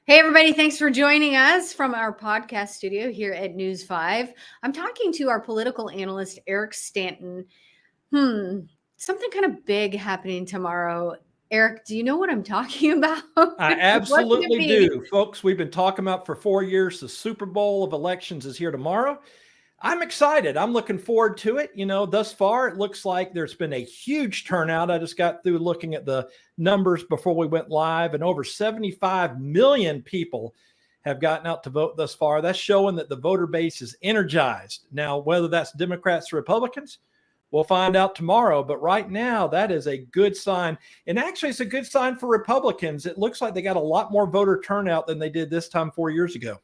Hey, everybody. Thanks for joining us from our podcast studio here at News 5. I'm talking to our political analyst, Eric Stanton. Something kind of big happening tomorrow. Eric, do you know what I'm talking about? I What could it absolutely be? do. Folks, we've been talking about for 4 years. The Super Bowl of elections is here tomorrow. I'm excited. I'm looking forward to it. Thus far, it looks like there's been a huge turnout. I just got through looking at the numbers before we went live, and over 75 million people have gotten out to vote thus far. That's showing that the voter base is energized. Now, whether that's Democrats or Republicans, we'll find out tomorrow. But right now, that is a good sign. And actually, it's a good sign for Republicans. It looks like they got a lot more voter turnout than they did this time 4 years ago.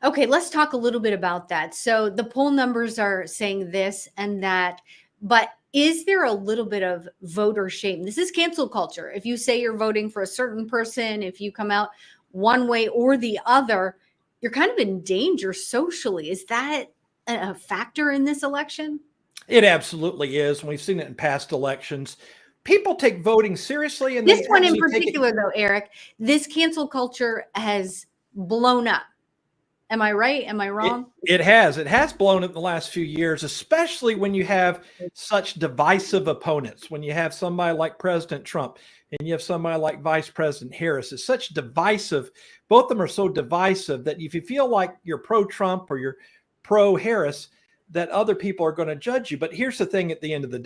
Okay, let's talk a little bit about that. So the poll numbers are saying this and that, but is there a little bit of voter shame? This is cancel culture. If you say you're voting for a certain person, if you come out one way or the other, you're kind of in danger socially. Is that a factor in this election? It absolutely is. We've seen it in past elections. People take voting seriously, and This they one in actually take it. particular, though, Eric, this cancel culture has blown up. Am I right? Am I wrong? It has blown up in the last few years, especially when you have such divisive opponents. When you have somebody like President Trump and you have somebody like Vice President Harris, it's such divisive. Both of them are so divisive that if you feel like you're pro-Trump or you're pro-Harris, that other people are going to judge you. But here's the thing: at the end of the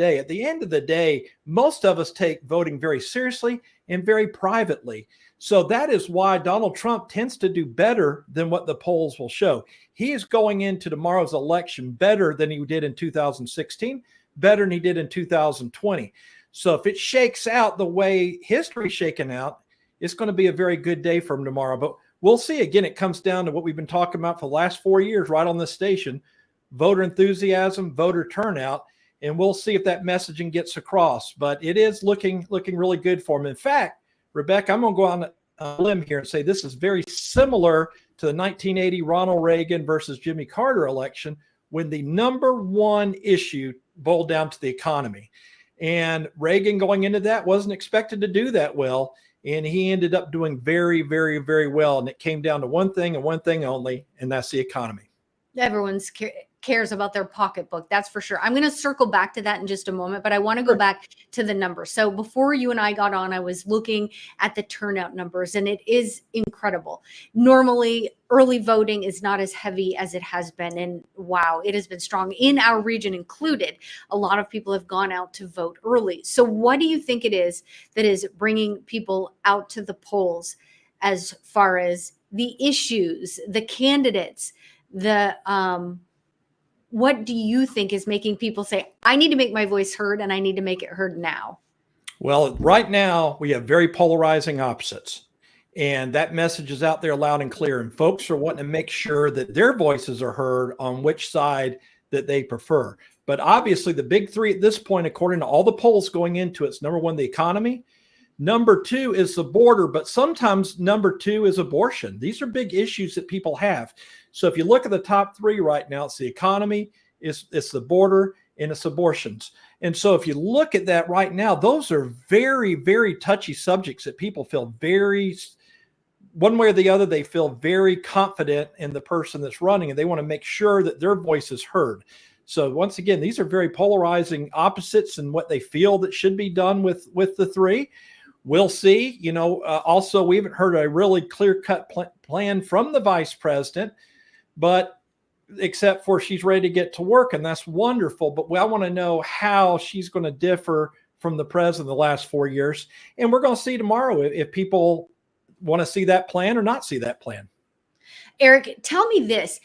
day, most of us take voting very seriously and very privately. So that is why Donald Trump tends to do better than what the polls will show. He is going into tomorrow's election better than he did in 2016, better than he did in 2020. So if it shakes out the way history's shaken out, it's going to be a very good day for him tomorrow. But we'll see. Again, it comes down to what we've been talking about for the last 4 years right on this station: voter enthusiasm, voter turnout, and we'll see if that messaging gets across. But it is looking really good for him. In fact, Rebecca, I'm going to go on a limb here and say this is very similar to the 1980 Ronald Reagan versus Jimmy Carter election, when the number one issue boiled down to the economy. And Reagan, going into that, wasn't expected to do that well. And he ended up doing very, very, very well. And it came down to one thing and one thing only, and that's the economy. Everyone's cares about their pocketbook. That's for sure. I'm going to circle back to that in just a moment, but I want to go back to the numbers. So before you and I got on, I was looking at the turnout numbers, and it is incredible. Normally, early voting is not as heavy as it has been. And wow, it has been strong in our region included. A lot of people have gone out to vote early. So what do you think it is that is bringing people out to the polls as far as the issues, the candidates, what do you think is making people say, I need to make my voice heard and I need to make it heard now? Well, right now we have very polarizing opposites, and that message is out there loud and clear. And folks are wanting to make sure that their voices are heard on which side that they prefer. But obviously the big three at this point, according to all the polls going into it's number one, the economy. Number two is the border, but sometimes number two is abortion. These are big issues that people have. So if you look at the top three right now, it's the economy, it's the border, and it's abortions. And so if you look at that right now, those are very, very touchy subjects that people feel very, one way or the other, they feel very confident in the person that's running, and they want to make sure that their voice is heard. So once again, these are very polarizing opposites in what they feel that should be done with the three. We'll see. Also, we haven't heard a really clear-cut plan from the vice president, but except for she's ready to get to work, and that's wonderful. But I want to know how she's going to differ from the president the last 4 years. And we're going to see tomorrow if people want to see that plan or not see that plan. Eric, tell me this.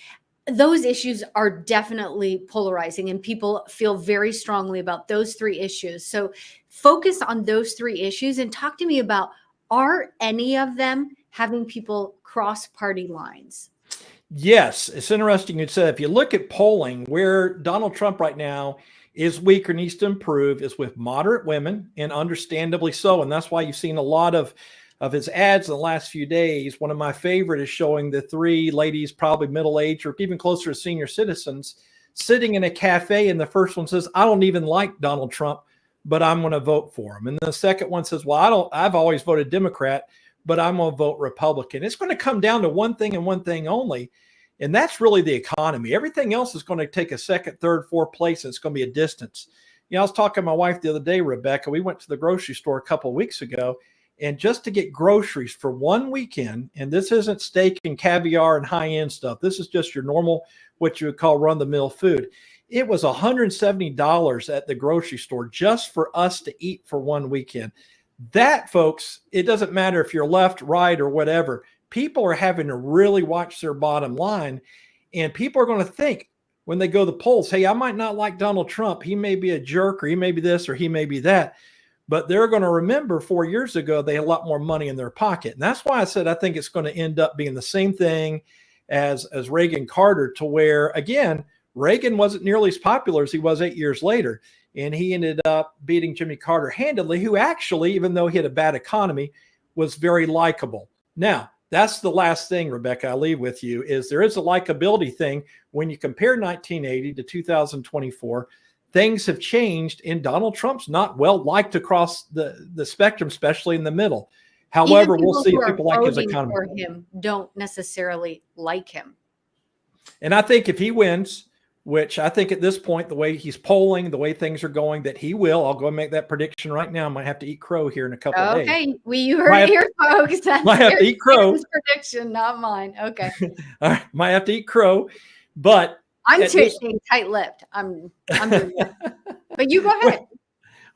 Those issues are definitely polarizing, and people feel very strongly about those three issues. So focus on those three issues and talk to me about, are any of them having people cross party lines? Yes, it's interesting you said. If you look at polling, where Donald Trump right now is weaker, needs to improve, is with moderate women, and understandably so. And that's why you've seen a lot of his ads in the last few days. One of my favorite is showing the three ladies, probably middle-aged or even closer to senior citizens, sitting in a cafe. And the first one says, I don't even like Donald Trump, but I'm going to vote for him. And the second one says, well, I've always voted Democrat, but I'm going to vote Republican. It's going to come down to one thing and one thing only, and that's really the economy. Everything else is going to take a second, third, fourth place, and it's going to be a distance. I was talking to my wife the other day, Rebecca. We went to the grocery store a couple of weeks ago, and just to get groceries for one weekend, and this isn't steak and caviar and high-end stuff. This is just your normal, what you would call run-the-mill food. It was $170 at the grocery store just for us to eat for one weekend. That, folks, it doesn't matter if you're left, right, or whatever. People are having to really watch their bottom line, and people are going to think when they go to the polls, hey, I might not like Donald Trump. He may be a jerk, or he may be this, or he may be that. But they're going to remember 4 years ago, they had a lot more money in their pocket. And that's why I said I think it's going to end up being the same thing as Reagan Carter, to where, again, Reagan wasn't nearly as popular as he was 8 years later. And he ended up beating Jimmy Carter handily, who actually, even though he had a bad economy, was very likable. Now, that's the last thing, Rebecca, I leave with you, is there is a likability thing. When you compare 1980 to 2024, things have changed, and Donald Trump's not well liked across the spectrum, especially in the middle. However, we'll see if people like his economy. For him don't necessarily like him. And I think if he wins, which I think at this point, the way he's polling, the way things are going, that he will. I'll go and make that prediction right now. I might have to eat crow here in a couple of days. Okay, you heard it here, folks. That's might have to eat crow. Prediction, not mine. Okay. All right, might have to eat crow, but I'm staying tight-lipped. I'm doing that. But you go ahead.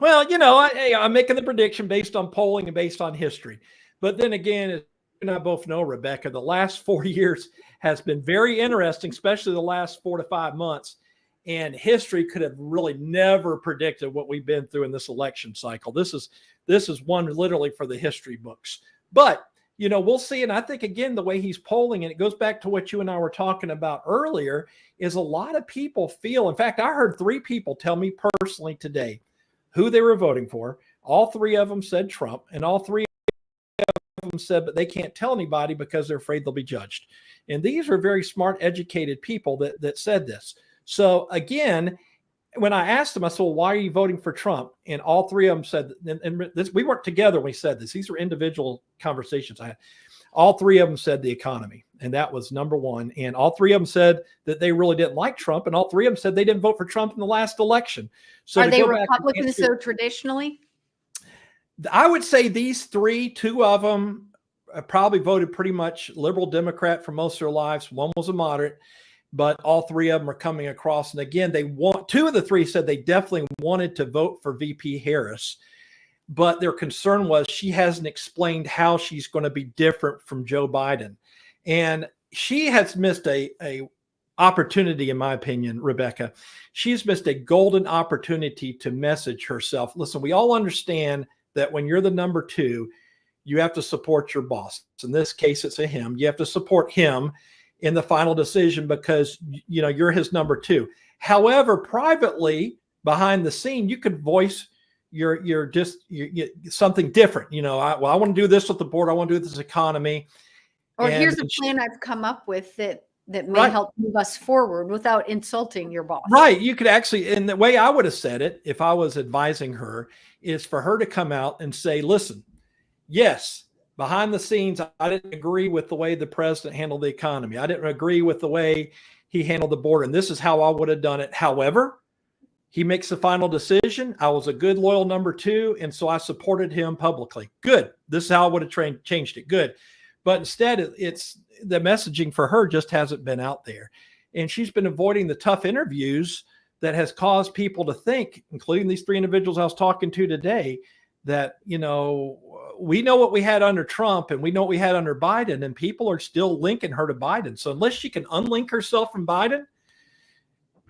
Well, I'm making the prediction based on polling and based on history. But then again, as you and I both know, Rebecca, the last 4 years has been very interesting, especially the last 4 to 5 months. And history could have really never predicted what we've been through in this election cycle. This is one literally for the history books. But, we'll see. And I think, again, the way he's polling, and it goes back to what you and I were talking about earlier, is a lot of people feel, in fact, I heard 3 people tell me personally today who they were voting for. All 3 of them said Trump, and all 3 of them said, but they can't tell anybody because they're afraid they'll be judged. And these are very smart, educated people that said this. So again, when I asked them, I said, well, why are you voting for Trump? And all 3 of them said, and this, we weren't together when we said this. These were individual conversations I had. All 3 of them said the economy, and that was number one. And all 3 of them said that they really didn't like Trump, and all 3 of them said they didn't vote for Trump in the last election. So are they Republicans so traditionally? I would say these 3, 2 of them probably voted pretty much liberal Democrat for most of their lives. One was a moderate, but all 3 of them are coming across. And again, 2 of the 3 said they definitely wanted to vote for VP Harris, but their concern was she hasn't explained how she's going to be different from Joe Biden. And she has missed a opportunity, in my opinion, Rebecca. She's missed a golden opportunity to message herself. Listen, we all understand that when you're the number 2, you have to support your boss. In this case, it's a him. You have to support him in the final decision because, you're his number 2. However, privately, behind the scene, you could voice you're something different. I want to do this with the board. I want to do this economy. Or here's a plan I've come up with that may help move us forward without insulting your boss. Right. You could actually, and the way I would have said it, if I was advising her, is for her to come out and say, listen, yes, behind the scenes, I didn't agree with the way the president handled the economy. I didn't agree with the way he handled the border. And this is how I would have done it. However, he makes the final decision. I was a good, loyal number 2. And so I supported him publicly. Good. This is how I would have changed it. Good. But instead, it's the messaging for her just hasn't been out there. And she's been avoiding the tough interviews that has caused people to think, including these 3 individuals I was talking to today, that, we know what we had under Trump and we know what we had under Biden, and people are still linking her to Biden. So unless she can unlink herself from Biden,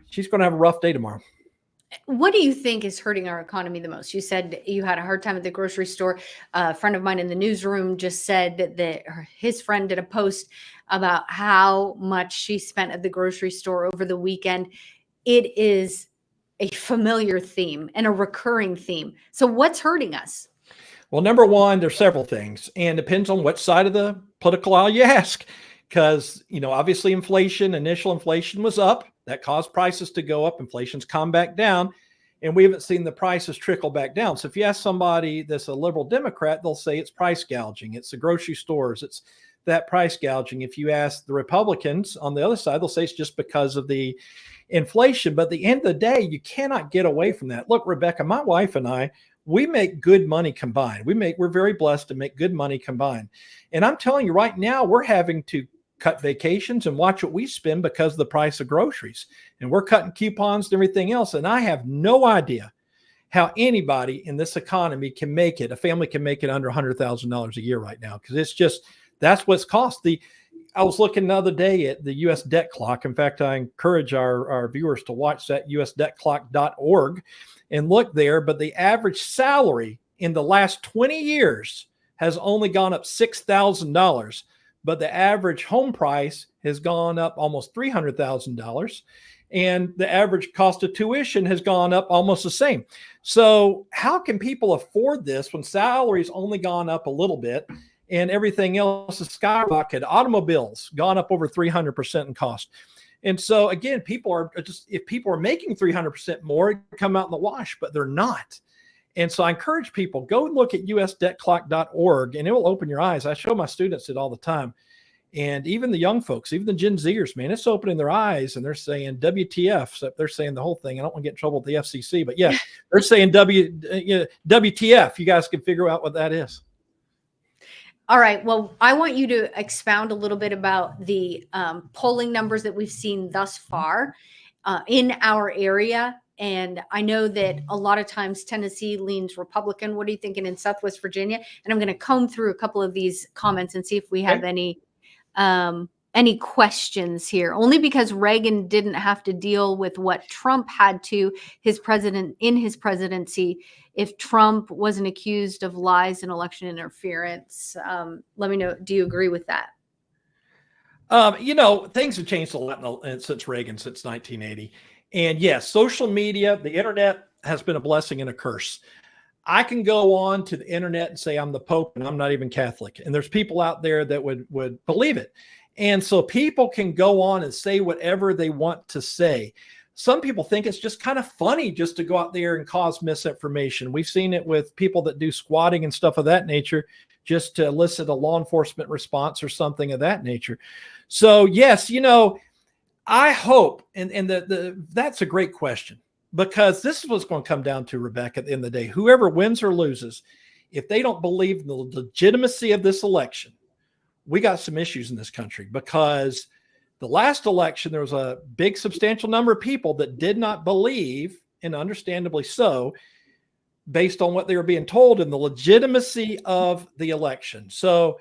she's going to have a rough day tomorrow. What do you think is hurting our economy the most? You said you had a hard time at the grocery store. A friend of mine in the newsroom just said that his friend did a post about how much she spent at the grocery store over the weekend. It is a familiar theme and a recurring theme. So what's hurting us? Well, number one, there's several things, and depends on which side of the political aisle you ask. Because, obviously initial inflation was up. That caused prices to go up. Inflation's come back down. and we haven't seen the prices trickle back down. So if you ask somebody that's a liberal Democrat, they'll say it's price gouging. It's the grocery stores. It's that price gouging. If you ask the Republicans on the other side, they'll say it's just because of the inflation. But at the end of the day, you cannot get away from that. Look, Rebecca, my wife and I, we make good money combined. We're very blessed to make good money combined. And I'm telling you right now, we're having to cut vacations and watch what we spend because of the price of groceries. And we're cutting coupons and everything else. And I have no idea how anybody in this economy can make it, a family can make it under $100,000 a year right now. Because it's just, that's what's cost. I was looking the other day at the U.S. debt clock. In fact, I encourage our viewers to watch that, usdebtclock.org, and look there. But the average salary in the last 20 years has only gone up $6,000. But the average home price has gone up almost $300,000. And the average cost of tuition has gone up almost the same. So how can people afford this when salaries only gone up a little bit and everything else has skyrocketed? Automobiles gone up over 300% in cost. And so again, people are just, if people are making 300% more, it come out in the wash, but they're not. And so I encourage people, go look at usdebtclock.org and it will open your eyes. I show my students it all the time. And even the young folks, even the Gen Zers, man, it's opening their eyes and they're saying WTF. So they're saying the whole thing. I don't want to get in trouble with the FCC, but yeah, they're saying WTF. You guys can figure out what that is. All right. Well, I want you to expound a little bit about the polling numbers that we've seen thus far in our area. And I know that a lot of times Tennessee leans Republican. What are you thinking in Southwest Virginia? And I'm going to comb through a couple of these comments and see if we have any questions here. Only because Reagan didn't have to deal with what Trump had to in his presidency. If Trump wasn't accused of lies and election interference, let me know. Do you agree with that? Things have changed a lot since Reagan, since 1980. And yes, social media, the internet has been a blessing and a curse. I can go on to the internet and say I'm the Pope and I'm not even Catholic. And there's people out there that would believe it. And so people can go on and say whatever they want to say. Some people think it's just kind of funny just to go out there and cause misinformation. We've seen it with people that do squatting and stuff of that nature, just to elicit a law enforcement response or something of that nature. So yes, I hope, and that's a great question, because this is what's going to come down to, Rebecca, at the end of the day. Whoever wins or loses, if they don't believe in the legitimacy of this election, we got some issues in this country. Because the last election, there was a big substantial number of people that did not believe, and understandably so, based on what they were being told, in the legitimacy of the election. So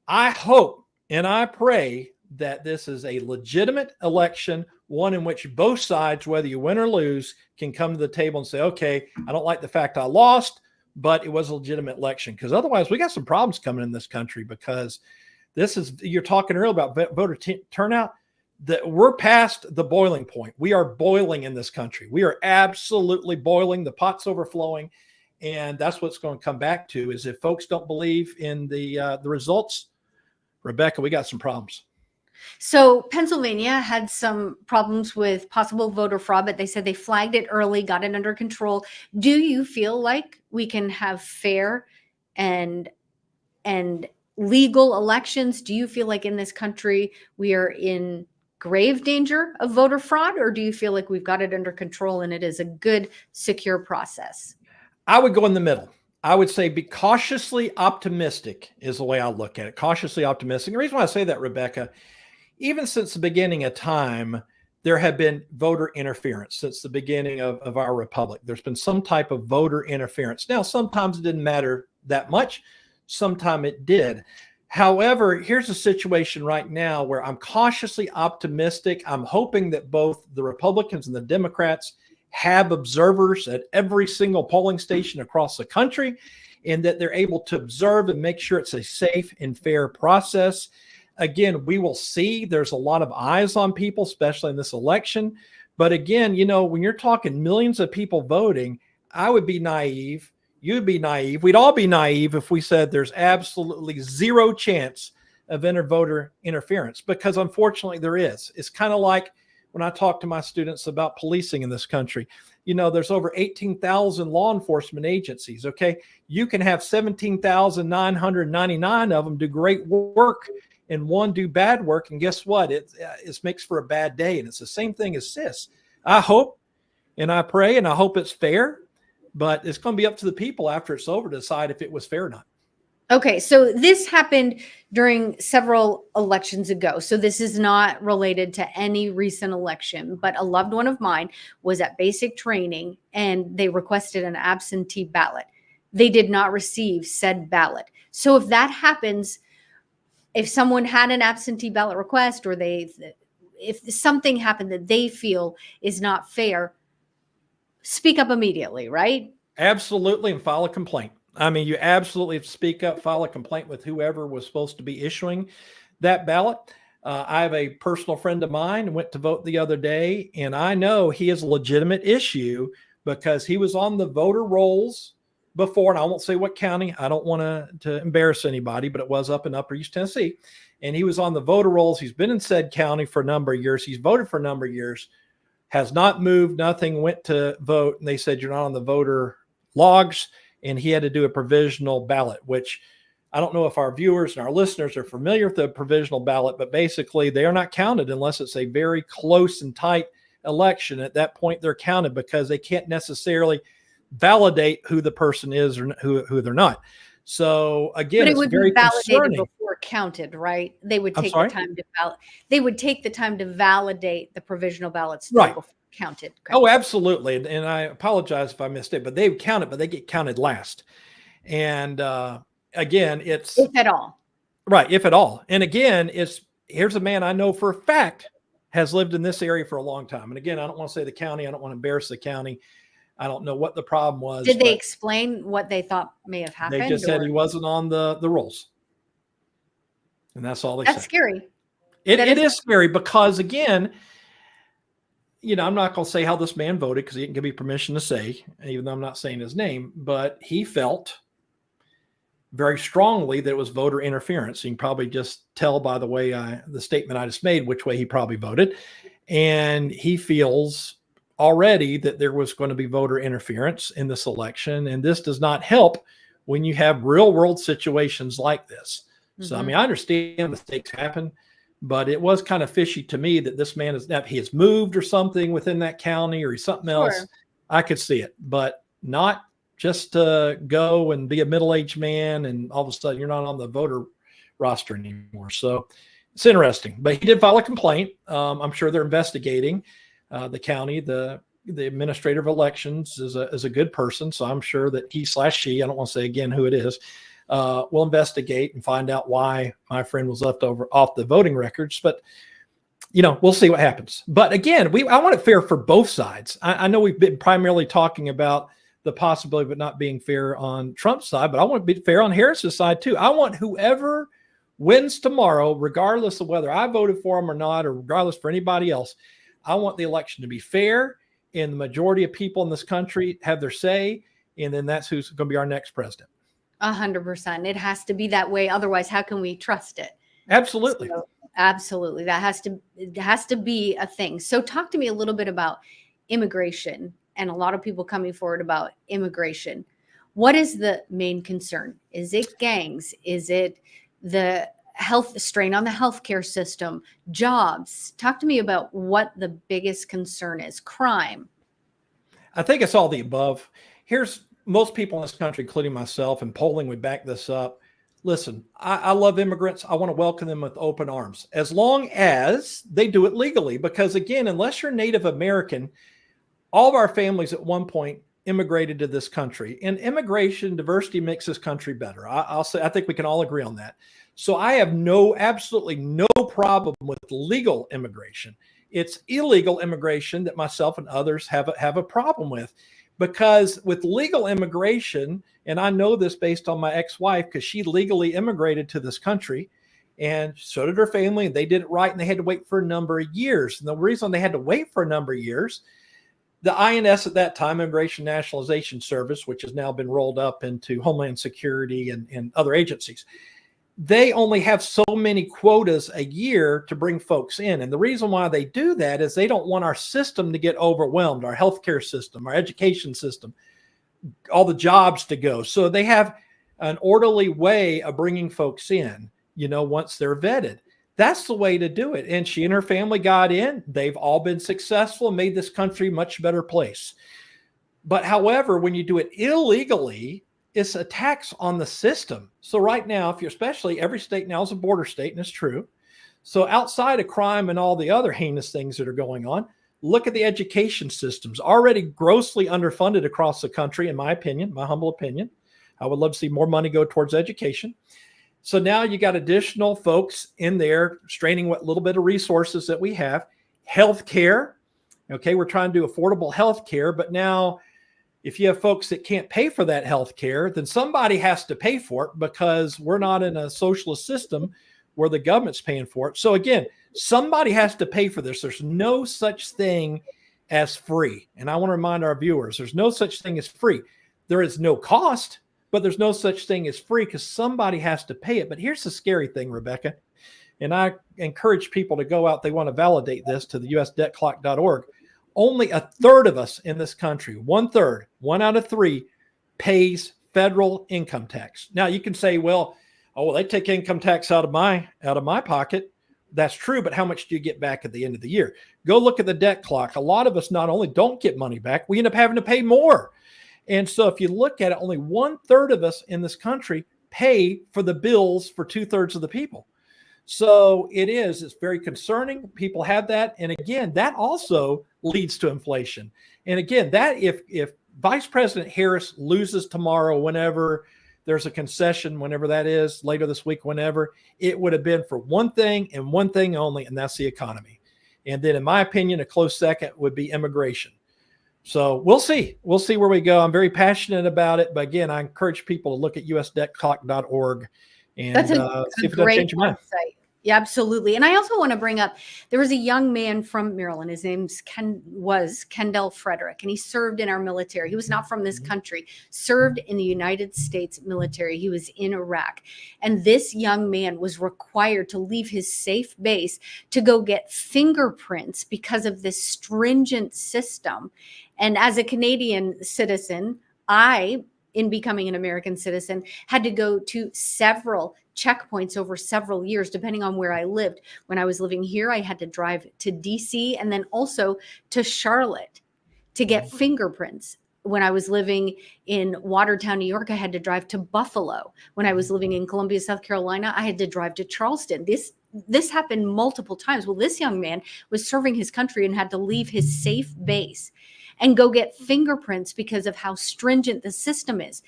I hope and I pray that this is a legitimate election, one in which both sides, whether you win or lose, can come to the table and say, okay, I don't like the fact I lost, but it was a legitimate election. Because otherwise we got some problems coming in this country, because you're talking earlier about voter turnout, that we're past the boiling point. We are boiling in this country. We are absolutely boiling. The pot's overflowing. And that's what's going to come back to, is if folks don't believe in the results, Rebecca, we got some problems. So Pennsylvania had some problems with possible voter fraud, but they said they flagged it early, got it under control. Do you feel like we can have fair and legal elections? Do you feel like in this country we are in grave danger of voter fraud, or do you feel like we've got it under control and it is a good, secure process? I would go in the middle. I would say be cautiously optimistic is the way I look at it. Cautiously optimistic. The reason why I say that, Rebecca, even since the beginning of time, there have been voter interference since the beginning of our republic. There's been some type of voter interference. Now, sometimes it didn't matter that much. Sometimes it did. However, here's a situation right now where I'm cautiously optimistic. I'm hoping that both the Republicans and the Democrats have observers at every single polling station across the country, and that they're able to observe and make sure it's a safe and fair process. Again, we will see. There's a lot of eyes on people, especially in this election. But again, when you're talking millions of people voting, I would be naive. You'd be naive. We'd all be naive if we said there's absolutely zero chance of voter interference, because unfortunately there is. It's kind of like when I talk to my students about policing in this country. There's over 18,000 law enforcement agencies. Okay. You can have 17,999 of them do great work and one do bad work. And guess what? It makes for a bad day. And it's the same thing as CIS. I hope and I pray and I hope it's fair, but it's going to be up to the people after it's over to decide if it was fair or not. Okay, so this happened during several elections ago. So this is not related to any recent election, but a loved one of mine was at basic training and they requested an absentee ballot. They did not receive said ballot. So if that happens, if someone had an absentee ballot request or if something happened that they feel is not fair, speak up immediately, right? Absolutely, and file a complaint. I mean, you absolutely have to speak up, file a complaint with whoever was supposed to be issuing that ballot. I have a personal friend of mine who went to vote the other day, and I know he has a legitimate issue because he was on the voter rolls before, and I won't say what county. I don't want to embarrass anybody, but it was up in Upper East Tennessee. And he was on the voter rolls. He's been in said county for a number of years. He's voted for a number of years, has not moved, nothing, went to vote. And they said, you're not on the voter logs. And he had to do a provisional ballot, which I don't know if our viewers and our listeners are familiar with the provisional ballot, but basically they are not counted unless it's a very close and tight election. At that point, they're counted because they can't necessarily validate who the person is or who they're not. So again, but it would very be validated concerning. before counted, right? They would take the time to They would take the time to validate the provisional ballots right before counted. Okay. Oh, absolutely. And I apologize if I missed it, but they count it, but they get counted last. And again, it's if at all. Right, if at all. And again, here's a man I know for a fact has lived in this area for a long time. And again, I don't want to say the county. I don't want to embarrass the county. I don't know what the problem was. Did they explain what they thought may have happened? They just said he wasn't on the rolls. And that's all they said. That's scary. It is scary because, again, I'm not going to say how this man voted because he didn't give me permission to say, even though I'm not saying his name, but he felt very strongly that it was voter interference. You can probably just tell by the way the statement I just made, which way he probably voted. And he feels already that there was going to be voter interference in this election. And this does not help when you have real world situations like this. Mm-hmm. So, I mean, I understand mistakes happen, but it was kind of fishy to me that this man he has moved or something within that county or he's something else. I could see it, but not just to go and be a middle-aged man and all of a sudden you're not on the voter roster anymore. So it's interesting, but he did file a complaint. I'm sure they're investigating. The county, the administrator of elections is a good person. So I'm sure that he/she, I don't want to say again who it is, will investigate and find out why my friend was left off the voting records. But, we'll see what happens. But again, I want it fair for both sides. I know we've been primarily talking about the possibility of it not being fair on Trump's side, but I want it to be fair on Harris's side too. I want whoever wins tomorrow, regardless of whether I voted for him or not, or regardless for anybody else, I want the election to be fair and the majority of people in this country have their say. And then that's who's going to be our next president. 100%. It has to be that way. Otherwise, how can we trust it? Absolutely. So, absolutely. It has to be a thing. So talk to me a little bit about immigration and a lot of people coming forward about immigration. What is the main concern? Is it gangs? Is it the health strain on the healthcare system, jobs? Talk to me about what the biggest concern is. Crime. I think it's all the above. Here's most people in this country, including myself, and polling would back this up. Listen, I love immigrants. I want to welcome them with open arms, as long as they do it legally. Because again, unless you're Native American, all of our families at one point immigrated to this country, and immigration diversity makes this country better. I'll say, I think we can all agree on that. So I have absolutely no problem with legal immigration. It's illegal immigration that myself and others have a problem with, because with legal immigration, and I know this based on my ex-wife, because she legally immigrated to this country, and so did her family, and they did it right, and they had to wait for a number of years. And the reason they had to wait for a number of years, the INS at that time, Immigration Nationalization Service, which has now been rolled up into Homeland Security and other agencies, they only have so many quotas a year to bring folks in. And the reason why they do that is they don't want our system to get overwhelmed, our healthcare system, our education system, all the jobs to go. So they have an orderly way of bringing folks in, once they're vetted. That's the way to do it. And she and her family got in. They've all been successful and made this country a much better place. But however, when you do it illegally, it's a tax on the system. So right now, if you're, especially every state now is a border state, and it's true. So outside of crime and all the other heinous things that are going on, look at the education systems, already grossly underfunded across the country, in my opinion, my humble opinion. I would love to see more money go towards education. So now you got additional folks in there straining what little bit of resources that we have. Healthcare. Okay, we're trying to do affordable healthcare, but now if you have folks that can't pay for that health care, then somebody has to pay for it because we're not in a socialist system where the government's paying for it. So again, somebody has to pay for this. There's no such thing as free. And I want to remind our viewers, there's no such thing as free. There is no cost, but there's no such thing as free because somebody has to pay it. But here's the scary thing, Rebecca, and I encourage people to go out, they want to validate this, to the usdebtclock.org. Only a third of us in this country, 1/3, 1 out of 3, pays federal income tax. Now you can say, well, they take income tax out of my pocket. That's true, but how much do you get back at the end of the year? Go look at the debt clock. A lot of us not only don't get money back, we end up having to pay more. And so if you look at it, only 1/3 of us in this country pay for the bills for 2/3 of the people. So it's very concerning. People have that. And again, that also leads to inflation. And again, that if Vice President Harris loses tomorrow, whenever there's a concession, whenever that is, later this week, whenever, it would have been for one thing and one thing only, and that's the economy. And then in my opinion, a close second would be immigration. So we'll see. We'll see where we go. I'm very passionate about it. But again, I encourage people to look at usdebtclock.org and That's see if it doesn't great change your mind. website. Yeah, absolutely. And I also want to bring up, there was a young man from Maryland. His name was Kendall Frederick, and he served in our military. He was not from this country, served in the United States military. He was in Iraq. And this young man was required to leave his safe base to go get fingerprints because of this stringent system. And as a Canadian citizen, in becoming an American citizen, had to go to several checkpoints over several years, depending on where I lived. When I was living here, I had to drive to DC and then also to Charlotte to get fingerprints. When I was living in Watertown, New York, I had to drive to Buffalo. When I was living in Columbia, South Carolina, I had to drive to Charleston. This happened multiple times. Well, this young man was serving his country and had to leave his safe base and go get fingerprints because of how stringent the system is.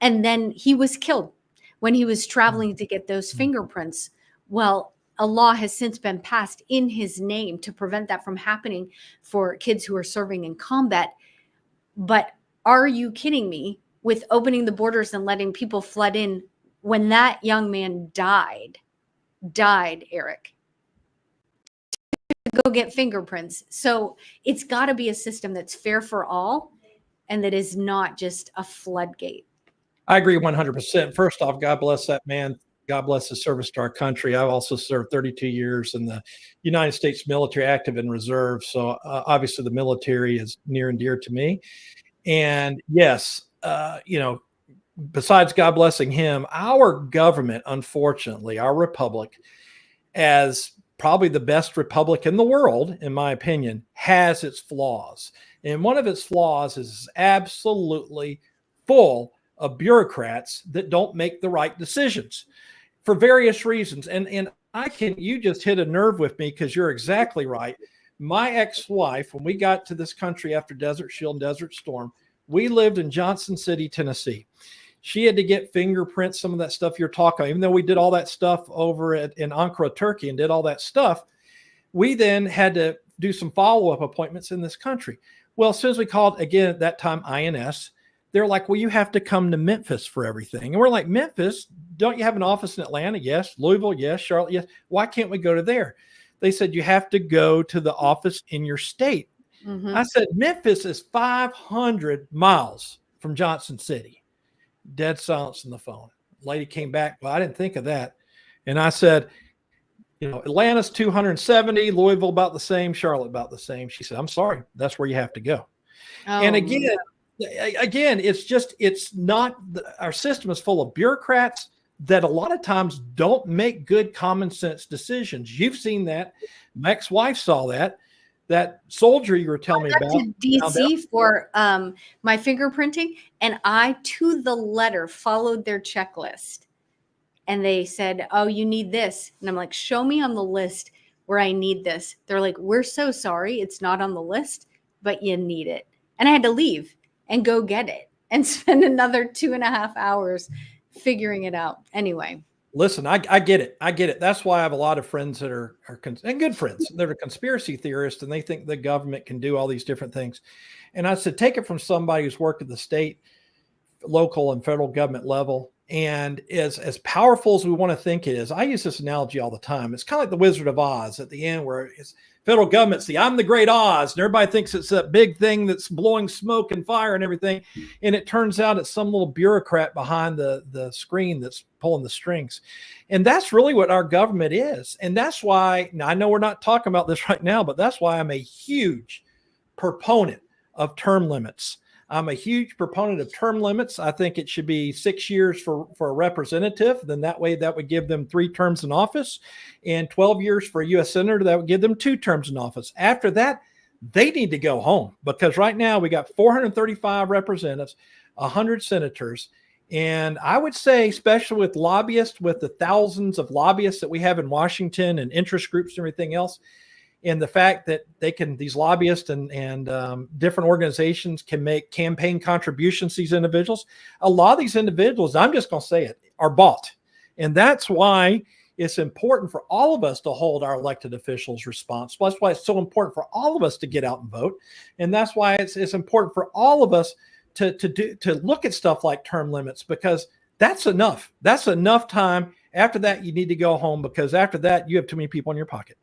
And then he was killed when he was traveling to get those fingerprints. Well, a law has since been passed in his name to prevent that from happening for kids who are serving in combat. But are you kidding me with opening the borders and letting people flood in when that young man died, Eric, to go get fingerprints? So it's got to be a system that's fair for all and that is not just a floodgate. I agree 100%. First off, God bless that man. God bless his service to our country. I've also served 32 years in the United States military, active and reserve. So obviously the military is near and dear to me. And yes, besides God blessing him, our government, unfortunately, our republic, as probably the best republic in the world, in my opinion, has its flaws. And one of its flaws is absolutely full of bureaucrats that don't make the right decisions for various reasons. And you just hit a nerve with me because you're exactly right. My ex-wife, when we got to this country after Desert Shield and Desert Storm, we lived in Johnson City, Tennessee. She had to get fingerprints, some of that stuff you're talking about. Even though we did all that stuff over in Ankara, Turkey, and did all that stuff, we then had to do some follow-up appointments in this country. Well, as soon as we called, again, at that time, INS, they're like, well, you have to come to Memphis for everything. And we're like, Memphis? Don't you have an office in Atlanta? Yes. Louisville? Yes. Charlotte? Yes. Why can't we go to there? They said, you have to go to the office in your state. Mm-hmm. I said, Memphis is 500 miles from Johnson City. Dead silence on the phone. Lady came back. Well, I didn't think of that. And I said, Atlanta's 270, Louisville about the same, Charlotte about the same. She said, I'm sorry, that's where you have to go. And Oh, again, it's not, our system is full of bureaucrats that a lot of times don't make good common sense decisions. You've seen that. My ex-wife saw that. That soldier you were telling me I about. went to DC for my fingerprinting, and I, to the letter, followed their checklist. And they said, oh, you need this. And I'm like, show me on the list where I need this. They're like, we're so sorry. It's not on the list, but you need it. And I had to leave and go get it and spend another 2.5 hours figuring it out. Anyway. Listen, I get it. I get it. That's why I have a lot of friends that are and good friends that are conspiracy theorists, and they think the government can do all these different things. And I said, take it from somebody who's worked at the state, local, and federal government level. And as powerful as we want to think it is, I use this analogy all the time. It's kind of like the Wizard of Oz at the end, where it's federal government, see, I'm the great Oz, and everybody thinks it's that big thing that's blowing smoke and fire and everything. And it turns out it's some little bureaucrat behind the screen that's pulling the strings. And that's really what our government is. And that's why, now I know we're not talking about this right now, but that's why I'm a huge proponent of term limits. I'm a huge proponent of term limits. I think it should be 6 years for a representative. Then that way that would give them 3 terms in office, and 12 years for a U.S. senator. That would give them 2 terms in office. After that, they need to go home, because right now we got 435 representatives, 100 senators. And I would say, especially with lobbyists, with the thousands of lobbyists that we have in Washington and interest groups and everything else, and the fact that these lobbyists and different organizations can make campaign contributions to these individuals. A lot of these individuals, I'm just going to say it, are bought. And that's why it's important for all of us to hold our elected officials responsible. That's why it's so important for all of us to get out and vote. And that's why it's important for all of us to look at stuff like term limits, because that's enough. That's enough time. After that, you need to go home, because after that, you have too many people in your pocket.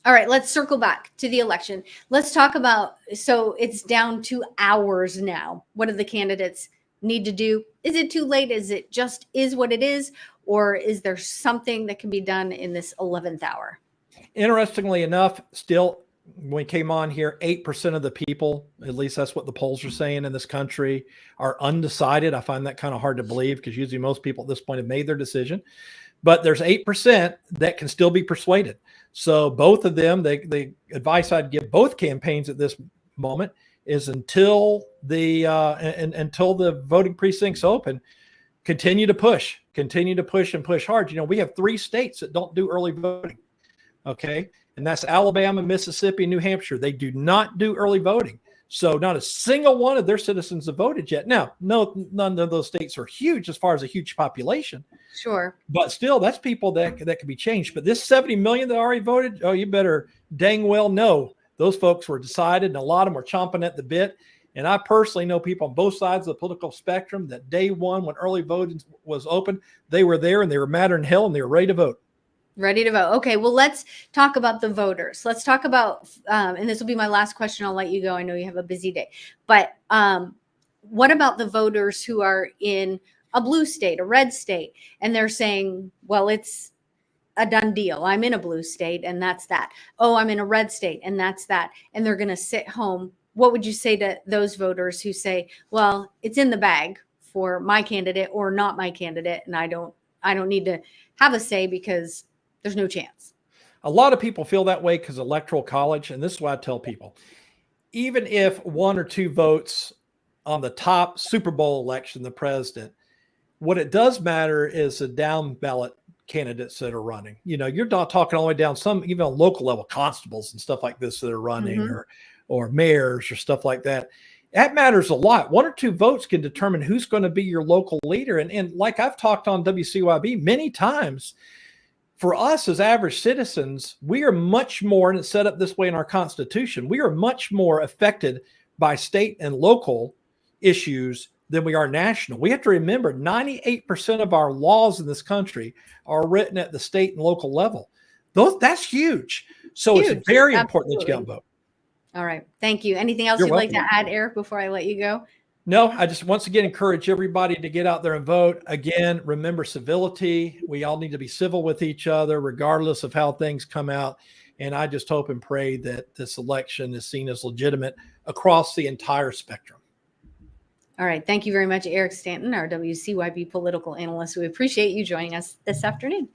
All right, let's circle back to the election. Let's talk about, so it's down to hours now. What do the candidates need to do? Is it too late? Is it just is what it is? Or is there something that can be done in this 11th hour? Interestingly enough, still, when we came on here, 8% of the people, at least that's what the polls are saying in this country, are undecided. I find that kind of hard to believe, because usually most people at this point have made their decision. But there's 8% that can still be persuaded. So both of them, the advice I'd give both campaigns at this moment is until the voting precincts open, continue to push and push hard. We have 3 states that don't do early voting. Okay. And that's Alabama, Mississippi, and New Hampshire. They do not do early voting. So not a single one of their citizens have voted yet. Now, none of those states are huge as far as a huge population. Sure. But still, that's people that can be changed. But this 70 million that already voted, oh, you better dang well know those folks were decided, and a lot of them were chomping at the bit. And I personally know people on both sides of the political spectrum that day one, when early voting was open, they were there and they were madder than hell and they were ready to vote. Ready to vote. Okay, well, let's talk about the voters. Let's talk about, and this will be my last question. I'll let you go. I know you have a busy day. But what about the voters who are in a blue state, a red state, and they're saying, well, it's a done deal. I'm in a blue state, and that's that. Oh, I'm in a red state, and that's that. And they're going to sit home. What would you say to those voters who say, well, it's in the bag for my candidate or not my candidate, and I don't need to have a say because there's no chance? A lot of people feel that way because electoral college, and this is what I tell people, even if 1 or 2 votes on the top Super Bowl election, the president, what it does matter is the down ballot candidates that are running. You're not talking all the way down, some even on local level, constables and stuff like this that are running, or mayors or stuff like that. That matters a lot. 1 or 2 votes can determine who's going to be your local leader. And like I've talked on WCYB many times, for us as average citizens, we are much more, and it's set up this way in our Constitution, we are much more affected by state and local issues than we are national. We have to remember 98% of our laws in this country are written at the state and local level. That's huge. So huge. It's very important that you get out and vote. All right. Thank you. Anything else you'd like to add, Eric, before I let you go? No, I just once again encourage everybody to get out there and vote. Again, remember civility. We all need to be civil with each other, regardless of how things come out. And I just hope and pray that this election is seen as legitimate across the entire spectrum. All right. Thank you very much, Eric Stanton, our WCYB political analyst. We appreciate you joining us this afternoon.